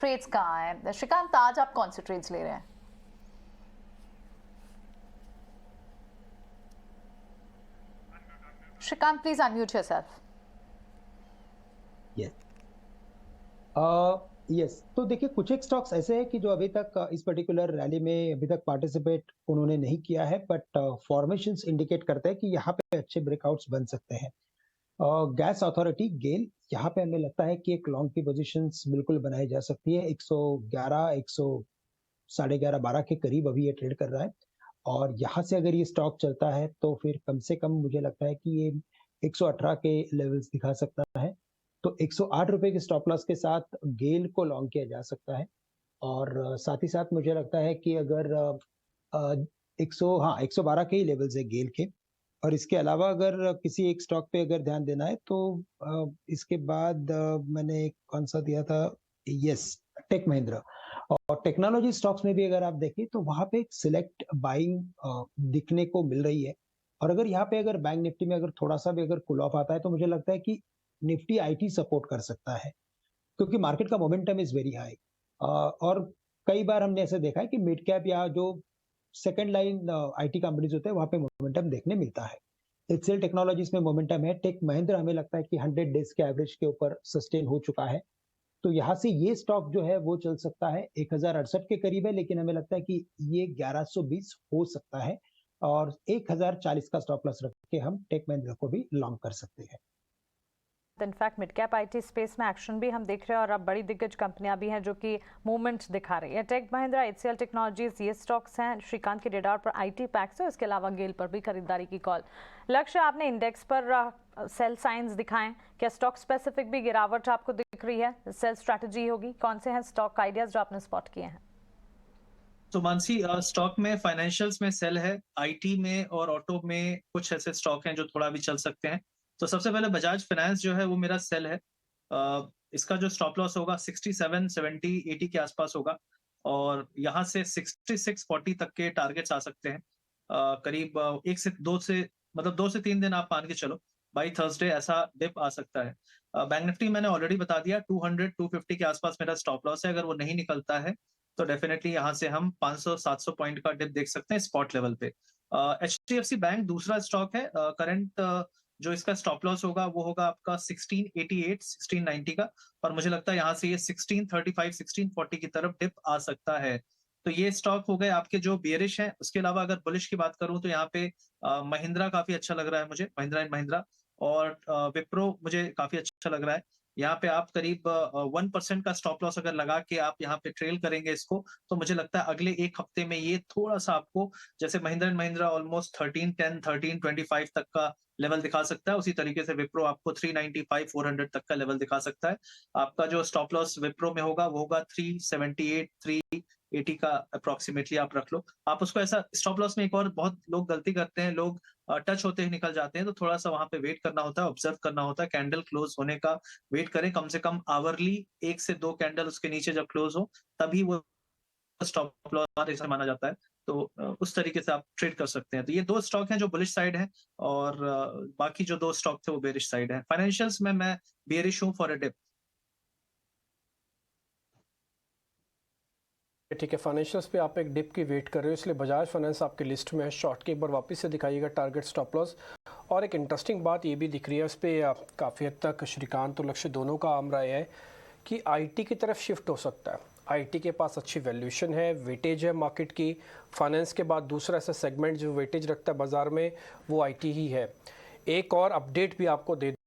Trades कहाँ हैं? श्रीकांत, आज आप कौन से ट्रेड्स ले रहे हैं? Srikanth, please unmute yourself. Yes yes तो देखिए, कुछ एक स्टॉक्स ऐसे हैं कि जो अभी तक इस पर्टिकुलर रैली में अभी तक पार्टिसिपेट उन्होंने नहीं किया है, बट फॉर्मेशंस इंडिकेट करते हैं कि यहाँ पे अच्छे ब्रेकआउट्स बन सकते हैं। गैस अथॉरिटी गेल, यहाँ पे हमें लगता है कि एक लॉन्ग की पोजीशंस बिल्कुल बनाई जा सकती है। 111 100 साढ़े 11 12 के करीब अभी ये ट्रेड कर रहा है, और यहाँ से अगर ये स्टॉक चलता है तो फिर कम से कम मुझे लगता है कि ये 118 के लेवल्स दिखा सकता है। तो 108 रुपए के स्टॉप लॉस के साथ गेल को लॉन्ग किया जा सकता है। और साथ ही साथ मुझे लगता है कि अगर 112 के ही लेवल्स है गेल के, और इसके अलावा अगर किसी एक स्टॉक पे अगर ध्यान देना है तो इसके बाद मैंने कौन सा दिया था, यस, टेक महिंद्रा। और टेक्नोलॉजी स्टॉक्स में भी अगर आप देखें तो वहां पे एक सिलेक्ट बाइंग दिखने को मिल रही है। और अगर यहाँ पे अगर बैंक निफ्टी में अगर थोड़ा सा भी अगर कूल ऑफ आता है तो मुझे लगता है कि निफ्टी आईटी सपोर्ट कर सकता है, क्योंकि मार्केट का मोमेंटम इज वेरी हाई। और कई बार हमने ऐसे देखा है कि मिड कैप या जो सेकंड लाइन आईटी कंपनीज होते हैं वहां पे मोमेंटम देखने मिलता है। एक्सेल टेक्नोलॉजीज में मोमेंटम है। टेक महिंद्रा हमें लगता है कि 100 डेज के एवरेज के ऊपर सस्टेन हो चुका है। तो यहाँ से ये स्टॉक जो है वो चल सकता है, 1068 के करीब है, लेकिन हमें लगता है कि ये 1120 हो सकता है। और 1040 का स्टॉप लॉस रख के हम टेक महिंद्रा को भी लॉन्ग कर सकते हैं। In fact mid cap IT space में एक्शन भी हम देख रहे हैं, और अब बड़ी दिग्गज कंपनियां भी हैं जो कि मूवमेंट दिखा रही है। टेक महिंद्रा, एचसीएल टेक्नोलॉजीज, ये स्टॉक्स हैं श्रीकांत के रेडार पर। आईटी पैक्स है, इसके अलावा गेल पर भी खरीदारी की कॉल। लक्ष्य, आपने इंडेक्स पर सेल साइंस दिखाएं, क्या स्टॉक स्पेसिफिक भी गिरावट आपको दिख रही है? सेल स्ट्रैटेजी होगी, कौन से हैं स्टॉक आइडियाज जो आपने स्पॉट किए हैं? तो मानसी, स्टॉक में फाइनेंशियल्स में सेल है, आईटी में और ऑटो में कुछ ऐसे स्टॉक हैं जो थोड़ा भी चल सकते हैं। तो सबसे पहले बजाज फाइनेंस जो है वो मेरा सेल है। इसका जो स्टॉप लॉस होगा 67 70 80 के आसपास होगा, और यहाँ से 66 40 तक के टारगेट्स आ सकते हैं। करीब एक से दो से मतलब 2 से 3 दिन आप मान के चलो, बाई थर्सडे ऐसा डिप आ सकता है। बैंक निफ्टी मैंने ऑलरेडी बता दिया, 200 250 के आसपास मेरा स्टॉप लॉस है। अगर वो नहीं निकलता है तो डेफिनेटली यहाँ से हम 500-700 पॉइंट का डिप देख सकते हैं स्पॉट लेवल पे। एचडीएफसी बैंक दूसरा स्टॉक है। करंट जो इसका स्टॉप लॉस होगा वो होगा आपका 1688 1690 का, और मुझे लगता है यहाँ से ये 1635 1640 की तरफ डिप आ सकता है। तो ये स्टॉक हो गए आपके जो बियरिश हैं। उसके अलावा अगर बुलिश की बात करूं तो यहाँ पे महिंद्रा काफी अच्छा लग रहा है मुझे, महिंद्रा एंड महिंद्रा। और विप्रो मुझे काफी अच्छा लग रहा है। यहाँ पे आप करीब 1% का स्टॉप लॉस अगर लगा के आप यहाँ पे ट्रेल करेंगे इसको, तो मुझे लगता है अगले एक हफ्ते में ये थोड़ा सा आपको, जैसे महिंद्रा एंड महिंद्रा ऑलमोस्ट 1310 1325 तक का लेवल दिखा सकता है, उसी तरीके से विप्रो आपको 395 400 तक का लेवल दिखा सकता है। आपका जो स्टॉप लॉस विप्रो में होगा वो होगा 378 380 का अप्रोक्सीमेटली आप रख लो। आप उसको ऐसा स्टॉप लॉस में, एक और बहुत लोग गलती करते हैं, लोग टच होते ही निकल जाते हैं, तो थोड़ा सा वहां पे वेट करना होता है, ऑब्जर्व करना होता है, कैंडल क्लोज होने का वेट करें। कम से कम आवरली 1 से 2 कैंडल उसके नीचे जब क्लोज हो तभी वो स्टॉप लॉस ऐसा माना जाता है। तो उस तरीके से आप ट्रेड कर सकते हैं। तो ये 2 स्टॉक हैं जो बुलिश साइड है, और बाकी जो 2 स्टॉक थे वो बेरिश साइड है। फाइनेंशियल्स में मैं बेरिश हूँ फॉर अ डिप। ठीक है, फाइनेंशियल्स पे आप एक डिप की वेट कर रहे हो, इसलिए बजाज फाइनेंस आपकी लिस्ट में है। शॉर्ट के एक बार वापस से दिखाइएगा टारगेट स्टॉप लॉस। और एक इंटरेस्टिंग बात ये भी दिख रही है, उस पर काफ़ी हद तक श्रीकांत और लक्ष्य दोनों का आम राय है कि आईटी की तरफ शिफ्ट हो सकता है। आईटी के पास अच्छी वैल्यूएशन है, वेटेज है मार्केट की। फाइनेंस के बाद दूसरा ऐसा सेगमेंट जो वेटेज रखता है बाजार में वो आईटी ही है। एक और अपडेट भी आपको दे